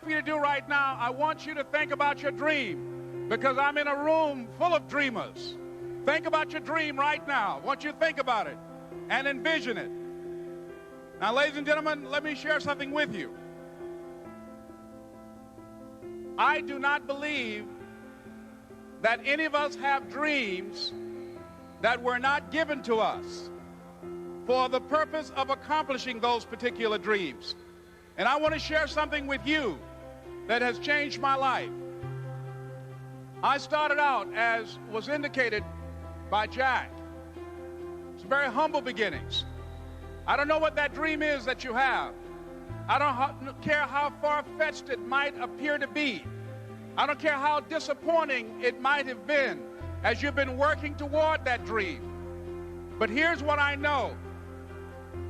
for you to do right now, I want you to think about your dream, because I'm in a room full of dreamers. Think about your dream right now. I want you to think about it and envision it. Now, ladies and gentlemen, let me share something with you. I do not believe that any of us have dreams that were not given to us for the purpose of accomplishing those particular dreams. And I want to share something with you that has changed my life. I started out, as was indicated by Jack, some very humble beginnings. I don't know what that dream is that you have. I don't care how far-fetched it might appear to be. I don't care how disappointing it might have been as you've been working toward that dream. But here's what I know,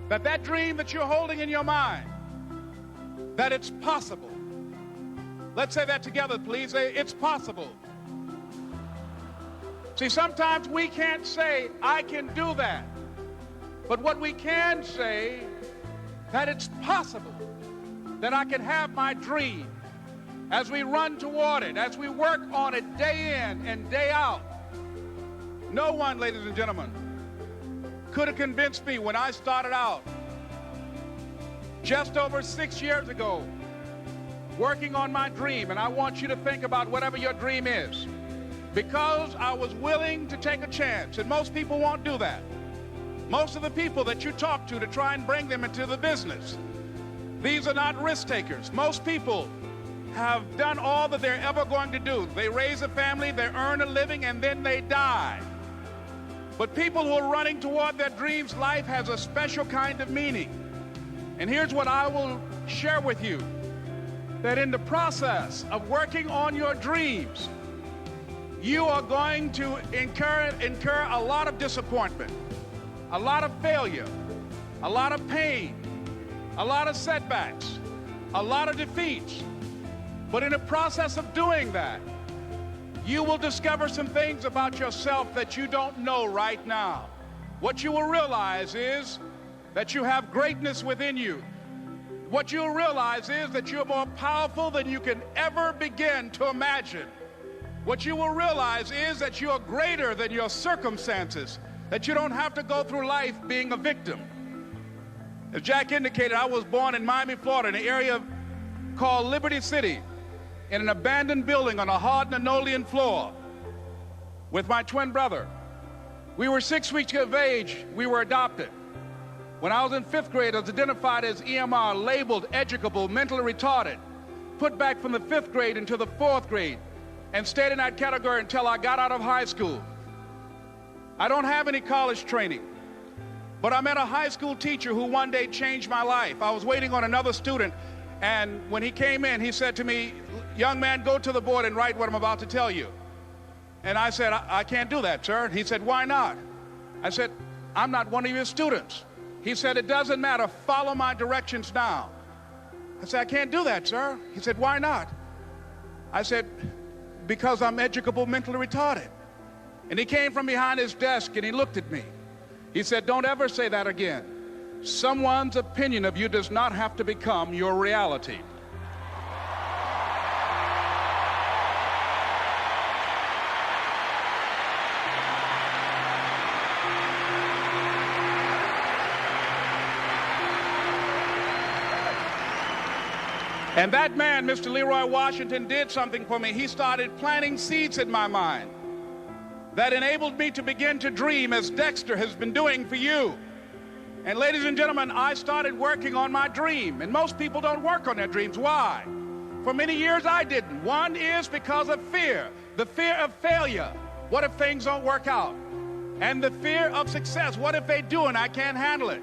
that that dream that you're holding in your mind, that it's possible. Let's say that together, please. Say, it's possible. See, sometimes we can't say, I can do that. But what we can say, that it's possible that I can have my dream as we run toward it, as we work on it day in and day out. No one, ladies and gentlemen, could have convinced me when I started out just over 6 years ago working on my dream. And I want you to think about whatever your dream is, because I was willing to take a chance, and most people won't do that. Most of the people that you talk to try and bring them into the business, these are not risk takers. Most people have done all that they're ever going to do. They raise a family, they earn a living, and then they die. But people who are running toward their dreams, life has a special kind of meaning. And here's what I will share with you, that in the process of working on your dreams, you are going to incur a lot of disappointment, a lot of failure, a lot of pain, a lot of setbacks, a lot of defeats. But in the process of doing that, you will discover some things about yourself that you don't know right now. What you will realize is that you have greatness within you. What you'll realize is that you're more powerful than you can ever begin to imagine. What you will realize is that you're greater than your circumstances, that you don't have to go through life being a victim. As Jack indicated, I was born in Miami, Florida, in an area called Liberty City, in an abandoned building on a hard linoleum floor with my twin brother. We were 6 weeks of age. We were adopted. When I was in 5th grade, I was identified as EMR, labeled educable, mentally retarded, put back from the 5th grade into the 4th grade, and stayed in that category until I got out of high school. I don't have any college training, but I met a high school teacher who one day changed my life. I was waiting on another student, and when he came in, he said to me, young man, go to the board and write what I'm about to tell you. And I said, I can't do that, sir. He said, why not? I said, I'm not one of your students. He said, it doesn't matter. Follow my directions now. I said, I can't do that, sir. He said, why not? I said, because I'm educable, mentally retarded. And he came from behind his desk and he looked at me. He said, don't ever say that again. Someone's opinion of you does not have to become your reality. And that man, Mr. Leroy Washington, did something for me. He started planting seeds in my mind that enabled me to begin to dream, as Dexter has been doing for you. And ladies and gentlemen, I started working on my dream. And most people don't work on their dreams. Why? For many years I didn't. One is because of fear. The fear of failure. What if things don't work out? And the fear of success. What if they do and I can't handle it?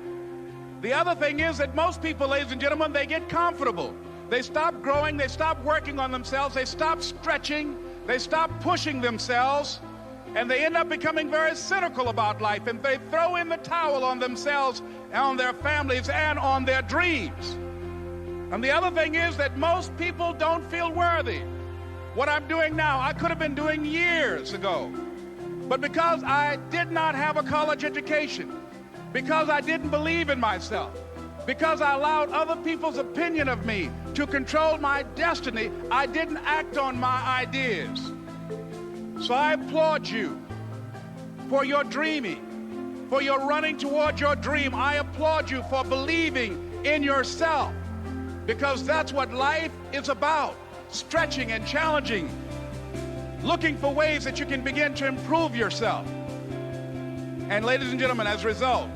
The other thing is that most people, ladies and gentlemen, they get comfortable. They stop growing, they stop working on themselves, they stop stretching, they stop pushing themselves, and they end up becoming very cynical about life, and they throw in the towel on themselves, and on their families, and on their dreams. And the other thing is that most people don't feel worthy. What I'm doing now, I could have been doing years ago. But because I did not have a college education, because I didn't believe in myself, Because I allowed other people's opinion of me to control my destiny, I didn't act on my ideas. So I applaud you for your dreaming, for your running toward your dream. I applaud you for believing in yourself, because that's what life is about, stretching and challenging, looking for ways that you can begin to improve yourself. And ladies and gentlemen, as a result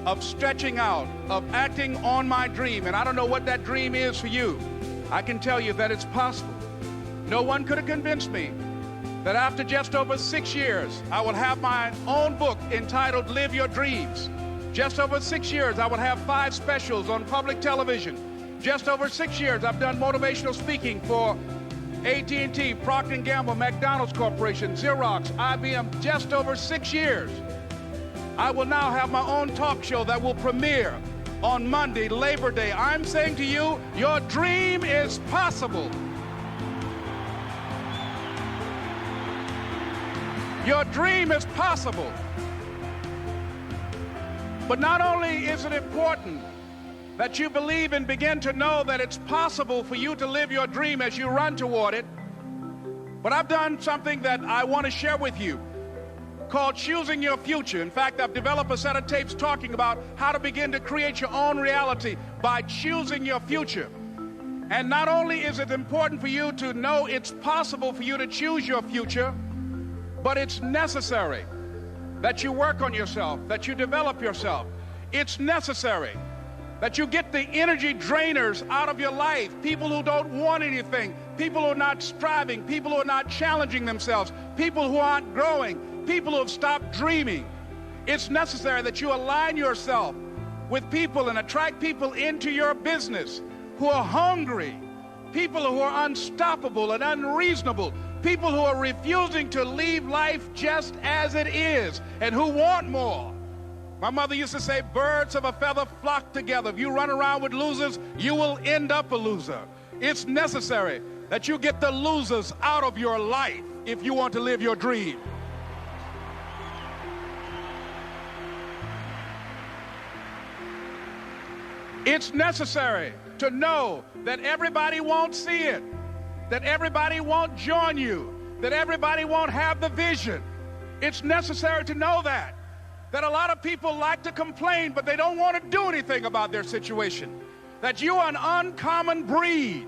of stretching out, of acting on my dream, and I don't know what that dream is for you, I can tell you that it's possible. No one could have convinced me that after just over 6 years, I will have my own book entitled Live Your Dreams. Just over 6 years, I will have 5 specials on public television. Just over 6 years, I've done motivational speaking for AT&T, Procter & Gamble, McDonald's Corporation, Xerox, IBM. Just over 6 years. I will now have my own talk show that will premiere on Monday, Labor Day. I'm saying to you, your dream is possible. Your dream is possible. But not only is it important that you believe and begin to know that it's possible for you to live your dream as you run toward it, but I've done something that I want to share with you called Choosing Your Future. In fact, I've developed a set of tapes talking about how to begin to create your own reality by choosing your future. And not only is it important for you to know it's possible for you to choose your future, but it's necessary that you work on yourself, that you develop yourself. It's necessary that you get the energy drainers out of your life, people who don't want anything, people who are not striving, people who are not challenging themselves, people who aren't growing, people who have stopped dreaming. It's necessary that you align yourself with people and attract people into your business who are hungry, people who are unstoppable and unreasonable, people who are refusing to leave life just as it is and who want more. My mother used to say, birds of a feather flock together. If you run around with losers, you will end up a loser. It's necessary that you get the losers out of your life if you want to live your dream. It's necessary to know that everybody won't see it, that everybody won't join you, that everybody won't have the vision. It's necessary to know that a lot of people like to complain, but they don't want to do anything about their situation, that you are an uncommon breed.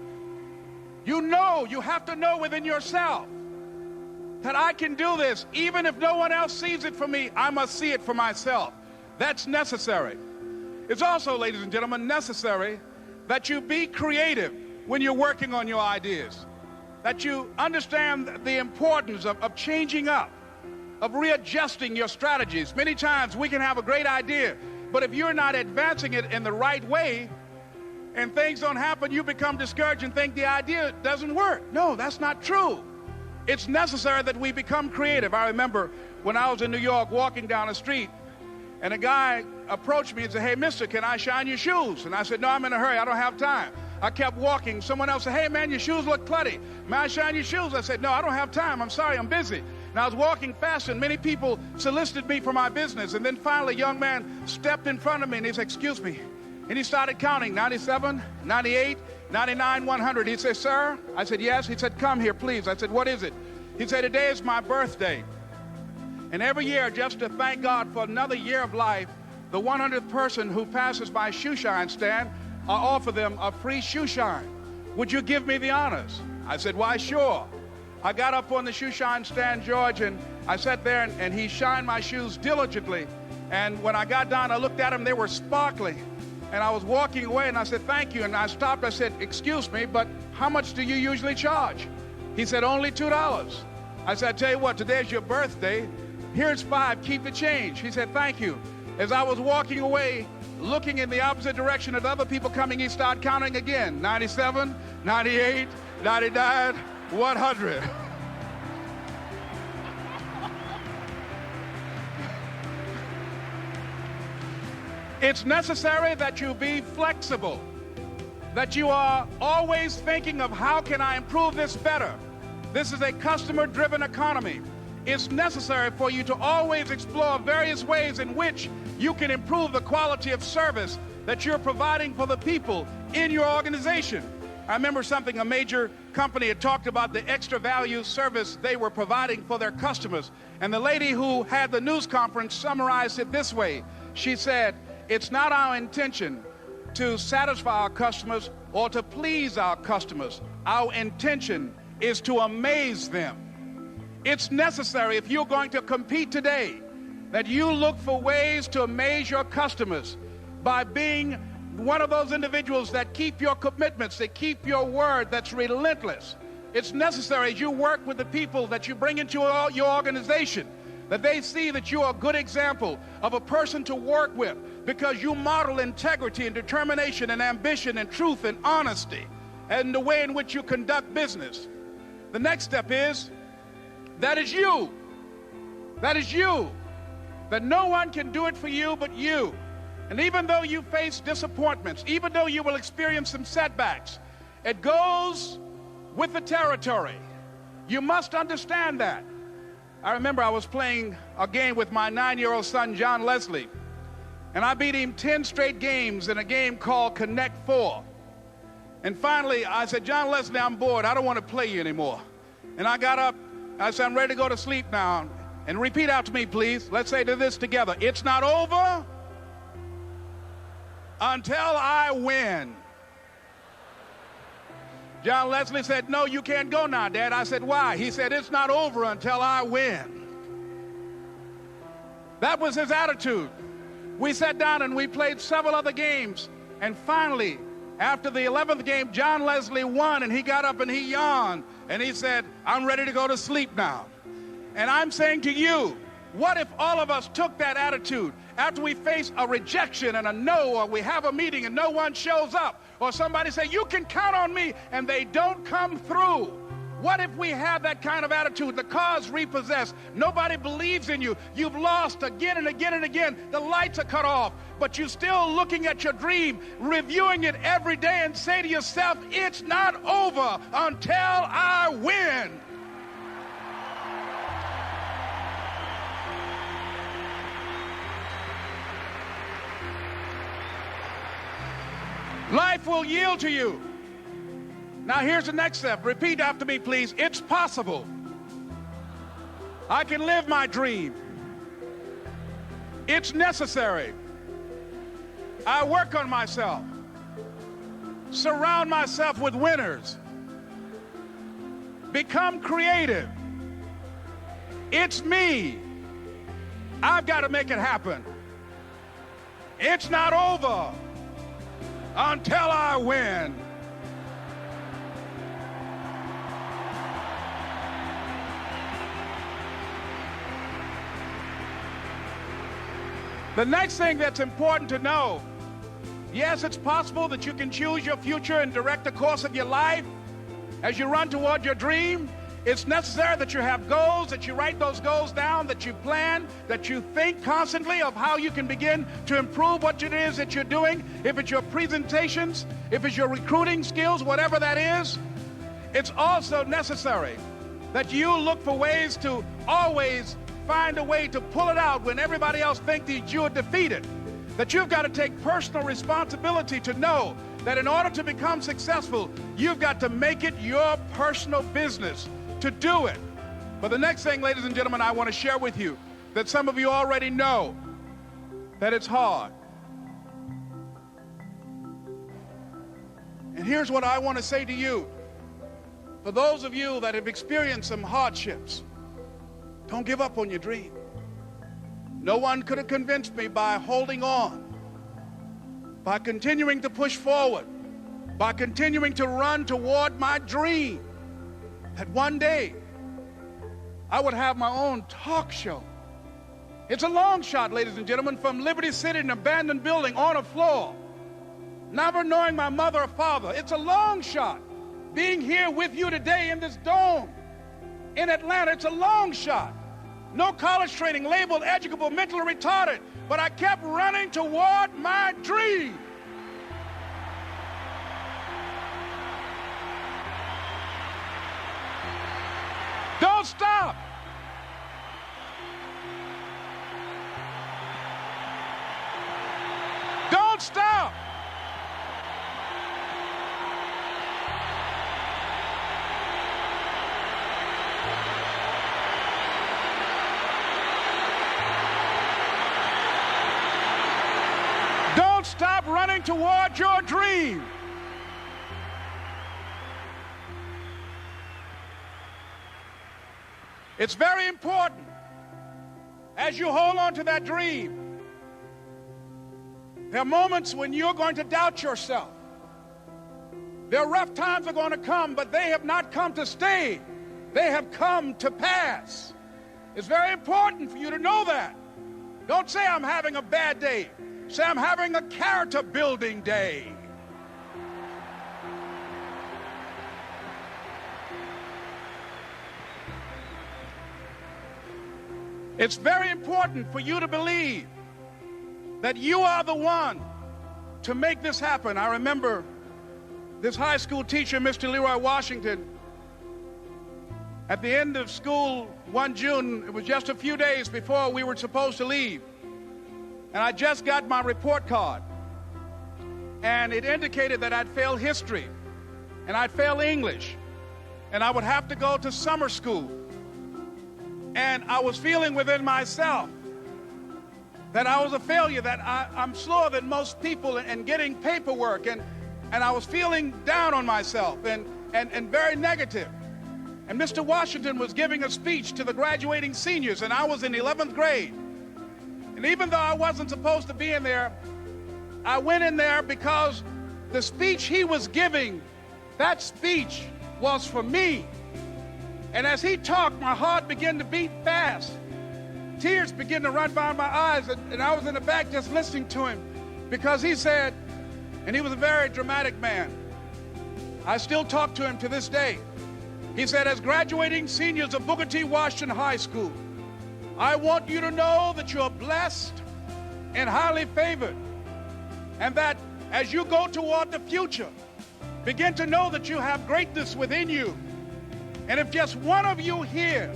You know, you have to know within yourself that I can do this. Even if no one else sees it for me, I must see it for myself. That's necessary. It's also, ladies and gentlemen, necessary that you be creative when you're working on your ideas, that you understand the importance of changing up, of readjusting your strategies. Many times we can have a great idea, but if you're not advancing it in the right way and things don't happen, you become discouraged and think the idea doesn't work. No, that's not true. It's necessary that we become creative. I remember when I was in New York walking down the street, and a guy approached me and said, "Hey, mister, can I shine your shoes?" And I said, "No, I'm in a hurry. I don't have time." I kept walking. Someone else said, "Hey, man, your shoes look clutty. May I shine your shoes?" I said, "No, I don't have time. I'm sorry, I'm busy." And I was walking faster, and many people solicited me for my business. And then finally, a young man stepped in front of me, and he said, "Excuse me." And he started counting, 97, 98, 99, 100. He said, "Sir?" I said, "Yes." He said, "Come here, please." I said, "What is it?" He said, "Today is my birthday. And every year, just to thank God for another year of life, the 100th person who passes my shoe shine stand, I offer them a free shoe shine. Would you give me the honors?" I said, "Why, sure." I got up on the shoe shine stand, George, and I sat there, and he shined my shoes diligently. And when I got down, I looked at them, they were sparkling. And I was walking away, and I said, "Thank you." And I stopped, I said, "Excuse me, but how much do you usually charge?" He said, "Only $2. I said, "I tell you what, today's your birthday. Here's $5, keep the change." He said, "Thank you." As I was walking away, looking in the opposite direction at other people coming, he started counting again. 97, 98, 99, 100. It's necessary that you be flexible, that you are always thinking of how can I improve this better. This is a customer-driven economy. It's necessary for you to always explore various ways in which you can improve the quality of service that you're providing for the people in your organization. I remember something a major company had talked about, the extra value service they were providing for their customers. And the lady who had the news conference summarized it this way. She said, "It's not our intention to satisfy our customers or to please our customers. Our intention is to amaze them." It's necessary, if you're going to compete today, that you look for ways to amaze your customers by being one of those individuals that keep your commitments, that keep your word, that's relentless. It's necessary as you work with the people that you bring into your organization, that they see that you are a good example of a person to work with, because you model integrity and determination and ambition and truth and honesty and the way in which you conduct business. The next step is, that is you. That is you. That no one can do it for you but you. And even though you face disappointments, even though you will experience some setbacks, it goes with the territory. You must understand that. I remember I was playing a game with my 9-year-old son, John Leslie, and I beat him 10 straight games in a game called Connect 4. And finally, I said, "John Leslie, I'm bored. I don't want to play you anymore." And I got up. I said, "I'm ready to go to sleep now." And repeat out to me, please. Let's say this together. It's not over until I win. John Leslie said, "No, you can't go now, Dad." I said, "Why?" He said, "It's not over until I win." That was his attitude. We sat down and we played several other games. And finally, after the 11th game, John Leslie won, and he got up and he yawned. And he said, "I'm ready to go to sleep now." And I'm saying to you, what if all of us took that attitude after we face a rejection and a no, or we have a meeting and no one shows up, or somebody say, "You can count on me," and they don't come through? What if we have that kind of attitude? The car's repossessed. Nobody believes in you. You've lost again and again and again. The lights are cut off, but you're still looking at your dream, reviewing it every day, and say to yourself, "It's not over until I win." Life will yield to you. Now here's the next step. Repeat after me, please. It's possible. I can live my dream. It's necessary. I work on myself. Surround myself with winners. Become creative. It's me. I've got to make it happen. It's not over until I win. The next thing that's important to know, yes, it's possible that you can choose your future and direct the course of your life as you run toward your dream. It's necessary that you have goals, that you write those goals down, that you plan, that you think constantly of how you can begin to improve what it is that you're doing. If it's your presentations, if it's your recruiting skills, whatever that is. It's also necessary that you look for ways to always find a way to pull it out when everybody else thinks that you're defeated. That you've got to take personal responsibility to know that in order to become successful, you've got to make it your personal business to do it. But the next thing, ladies and gentlemen, I want to share with you that some of you already know that it's hard. And here's what I want to say to you. For those of you that have experienced some hardships, don't give up on your dream. No one could have convinced me by holding on, by continuing to push forward, by continuing to run toward my dream, that one day I would have my own talk show. It's a long shot, ladies and gentlemen, from Liberty City, an abandoned building on a floor, never knowing my mother or father. It's a long shot. Being here with you today in this dome in Atlanta, it's a long shot. No college training, labeled educable, mentally retarded, but I kept running toward my dream. Don't stop. Don't stop. stop running toward your dream. It's very important as you hold on to that dream. There are moments when you're going to doubt yourself. There are rough times are going to come, but they have not come to stay. They have come to pass. It's very important for you to know that. Don't say I'm having a bad day. Say I'm having a character building day. It's very important for you to believe that you are the one to make this happen. I remember this high school teacher, Mr. Leroy Washington, at the end of school one June, it was just a few days before we were supposed to leave, and I just got my report card, and it indicated that I'd failed history, and I'd failed English, and I would have to go to summer school. And I was feeling within myself that I was a failure, that I'm slower than most people in getting paperwork, and I was feeling down on myself and very negative. And Mr. Washington was giving a speech to the graduating seniors, and I was in 11th grade. And even though I wasn't supposed to be in there, I went in there because the speech he was giving, that speech was for me. And as he talked, my heart began to beat fast. Tears began to run down my eyes, and I was in the back just listening to him because he said, and he was a very dramatic man. I still talk to him to this day. He said, as graduating seniors of Booker T. Washington High School, I want you to know that you're blessed and highly favored, and that as you go toward the future, begin to know that you have greatness within you. And if just one of you here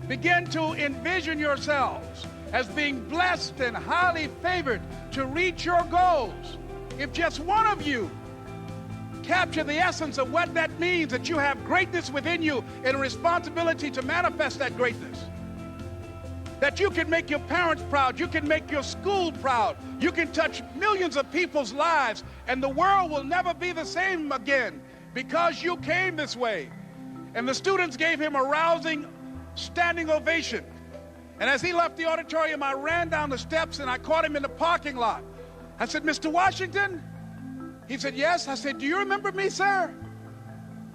begin to envision yourselves as being blessed and highly favored to reach your goals, if just one of you capture the essence of what that means, that you have greatness within you and a responsibility to manifest that greatness, that you can make your parents proud, you can make your school proud, you can touch millions of people's lives, and the world will never be the same again because you came this way. And the students gave him a rousing standing ovation. And as he left the auditorium, I ran down the steps and I caught him in the parking lot. I said, Mr. Washington? He said, yes. I said, do you remember me, sir?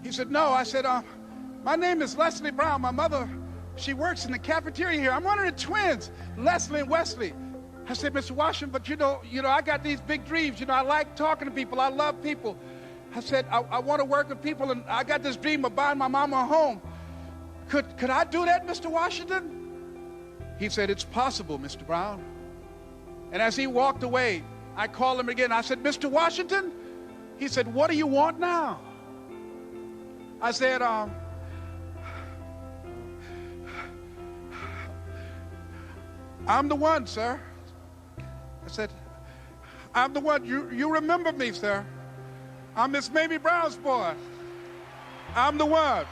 He said, no. I said, my name is Leslie Brown. My mother, she works in the cafeteria here. I'm one of the twins, Leslie and Wesley. I said, Mr. Washington, but you know, I got these big dreams. I like talking to people. I love people. I said, I want to work with people, and I got this dream of buying my mama a home. Could I do that, Mr. Washington? He said, it's possible, Mr. Brown. And as he walked away, I called him again. I said, Mr. Washington? He said, what do you want now? I said, I'm the one, sir. I said, I'm the one. You remember me, sir. I'm Miss Mamie Brown's boy. I'm the one.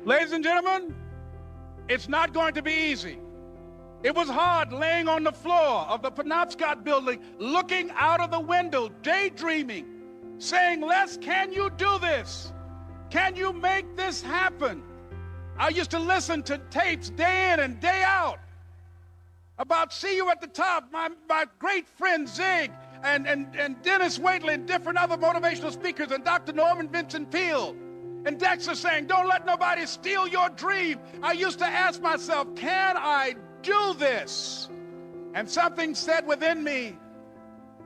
Ladies and gentlemen, it's not going to be easy. It was hard laying on the floor of the Penobscot building, looking out of the window, daydreaming, saying, Les, can you do this? Can you make this happen? I used to listen to tapes day in and day out about See You at the Top, my great friend Zig, and Dennis Waitley and different other motivational speakers, and Dr. Norman Vincent Peale, and Dexter saying, don't let nobody steal your dream. I used to ask myself, can I do this? And something said within me,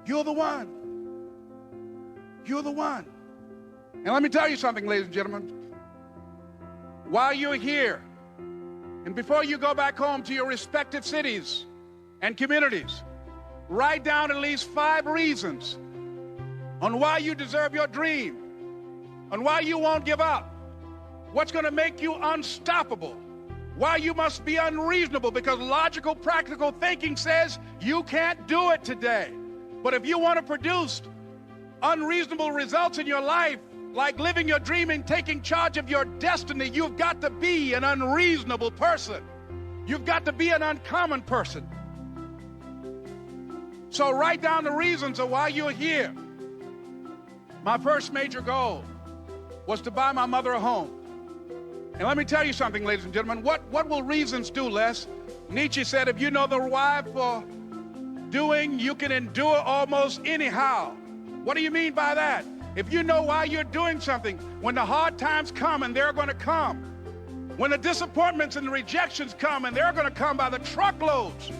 you're the one. You're the one. And let me tell you something, ladies and gentlemen. While you're here, and before you go back home to your respective cities and communities, write down at least 5 reasons on why you deserve your dream, on why you won't give up, what's going to make you unstoppable, why you must be unreasonable, because logical, practical thinking says you can't do it today. But if you want to produce unreasonable results in your life, like living your dream and taking charge of your destiny, you've got to be an unreasonable person. You've got to be an uncommon person. So write down the reasons of why you're here. My first major goal was to buy my mother a home. And let me tell you something, ladies and gentlemen. What will reasons do, Les? Nietzsche said, if you know the why for doing, you can endure almost anyhow. What do you mean by that? If you know why you're doing something, when the hard times come, and they're going to come, when the disappointments and the rejections come, and they're going to come by the truckloads,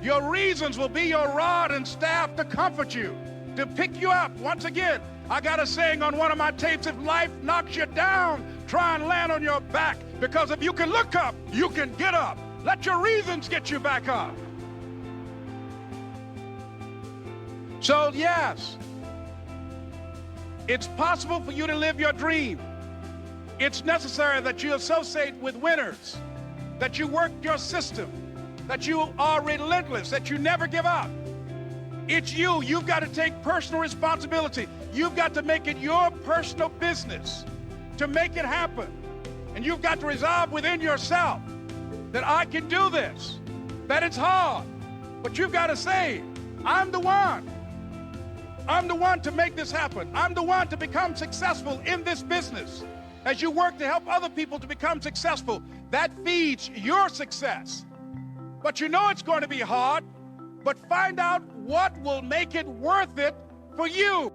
your reasons will be your rod and staff to comfort you, to pick you up. Once again, I got a saying on one of my tapes, if life knocks you down, try and land on your back, because if you can look up, you can get up. Let your reasons get you back up. So yes, it's possible for you to live your dream. It's necessary that you associate with winners, that you work your system, that you are relentless, that you never give up. It's you. You've got to take personal responsibility. You've got to make it your personal business to make it happen. And you've got to resolve within yourself that I can do this, that it's hard, but you've got to say, I'm the one. I'm the one to make this happen. I'm the one to become successful in this business. As you work to help other people to become successful, that feeds your success. But you know it's going to be hard, but find out what will make it worth it for you.